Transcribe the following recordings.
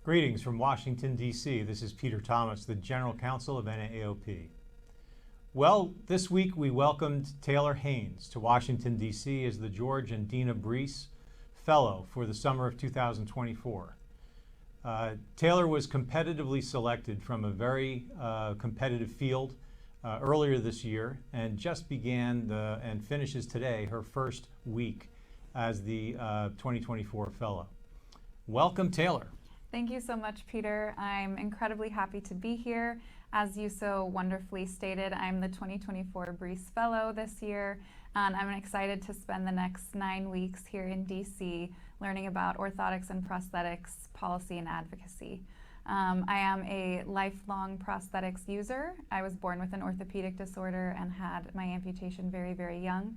Greetings from Washington, D.C. This is Peter Thomas, the General Counsel of NAAOP. Well, this week we welcomed Taylor Haines to Washington, D.C. as the George and Dena Breece Fellow for the summer of 2024. Taylor was competitively selected from a very competitive field earlier this year and just began and finishes today her first week as the 2024 Fellow. Welcome, Taylor. Thank you so much, Peter. I'm incredibly happy to be here. As you so wonderfully stated, I'm the 2024 Breece Fellow this year, and I'm excited to spend the next 9 weeks here in DC learning about orthotics and prosthetics policy and advocacy. I am a lifelong prosthetics user. I was born with an orthopedic disorder and had my amputation very, very young.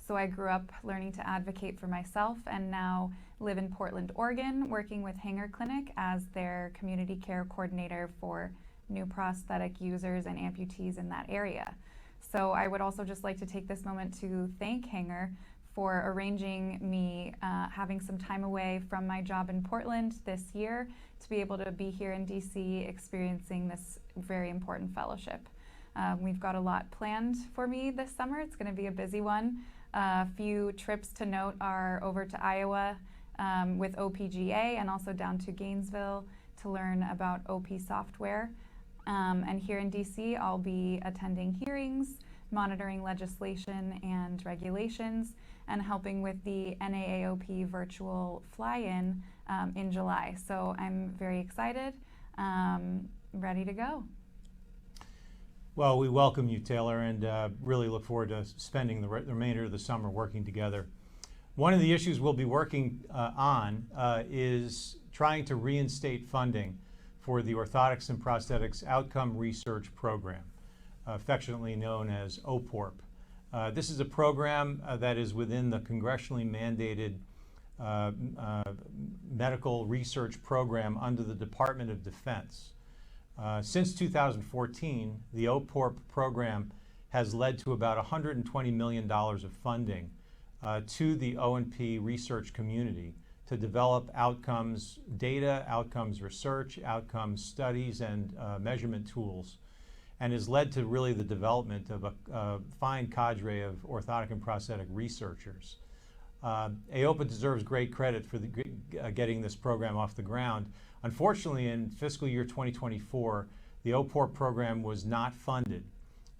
So I grew up learning to advocate for myself and now live in Portland, Oregon, working with Hanger Clinic as their community care coordinator for new prosthetic users and amputees in that area. So I would also just like to take this moment to thank Hanger for arranging me having some time away from my job in Portland this year to be able to be here in DC experiencing this very important fellowship. We've got a lot planned for me this summer. It's going to be a busy one. A few trips to note are over to Iowa with OPGA and also down to Gainesville to learn about OPIE Software. And here in DC, I'll be attending hearings, monitoring legislation and regulations, and helping with the NAAOP Virtual Fly-In in July. So I'm very excited, ready to go. Well, we welcome you, Taylor, and really look forward to spending the remainder of the summer working together. One of the issues we'll be working on is trying to reinstate funding for the Orthotics and Prosthetics Outcome Research Program, affectionately known as OPORP. This is a program that is within the congressionally mandated medical research program under the Department of Defense. Since 2014, the OPORP program has led to about $120 million of funding to the O&P research community to develop outcomes data, outcomes research, outcomes studies, and measurement tools, and has led to really the development of a fine cadre of orthotic and prosthetic researchers. AOPA deserves great credit for getting this program off the ground. Unfortunately, in fiscal year 2024, the OPORP program was not funded,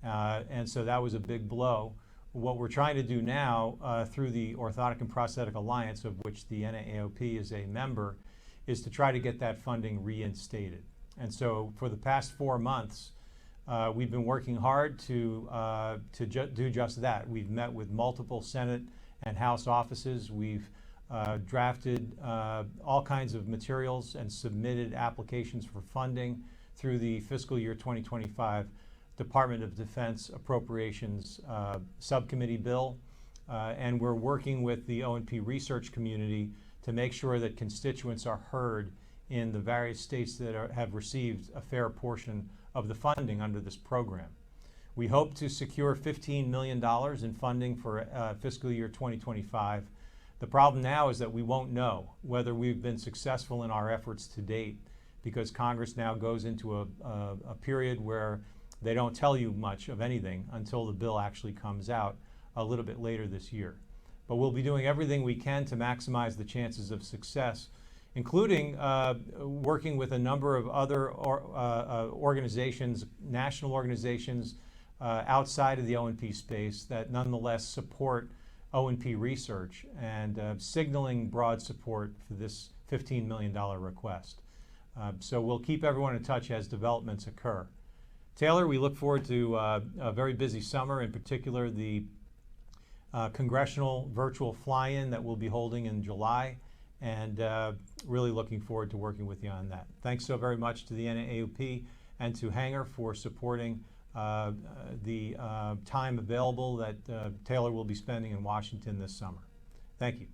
and so that was a big blow. What we're trying to do now through the Orthotic and Prosthetic Alliance, of which the NAAOP is a member, is to try to get that funding reinstated. And so for the past 4 months, we've been working hard to do just that. We've met with multiple Senate and House offices. We've drafted all kinds of materials and submitted applications for funding through the fiscal year 2025 Department of Defense Appropriations Subcommittee bill. And we're working with the O&P research community to make sure that constituents are heard in the various states that have received a fair portion of the funding under this program. We hope to secure $15 million in funding for fiscal year 2025. The problem now is that we won't know whether we've been successful in our efforts to date, because Congress now goes into a period where they don't tell you much of anything until the bill actually comes out a little bit later this year. But we'll be doing everything we can to maximize the chances of success, including working with a number of other organizations, national organizations outside of the O&P space that nonetheless support O&P research, and signaling broad support for this $15 million request. So we'll keep everyone in touch as developments occur. Taylor, we look forward to a very busy summer, in particular the Congressional Virtual Fly-In that we'll be holding in July, and really looking forward to working with you on that. Thanks so very much to the NAAOP and to Hanger for supporting the time available that Taylor will be spending in Washington this summer. Thank you.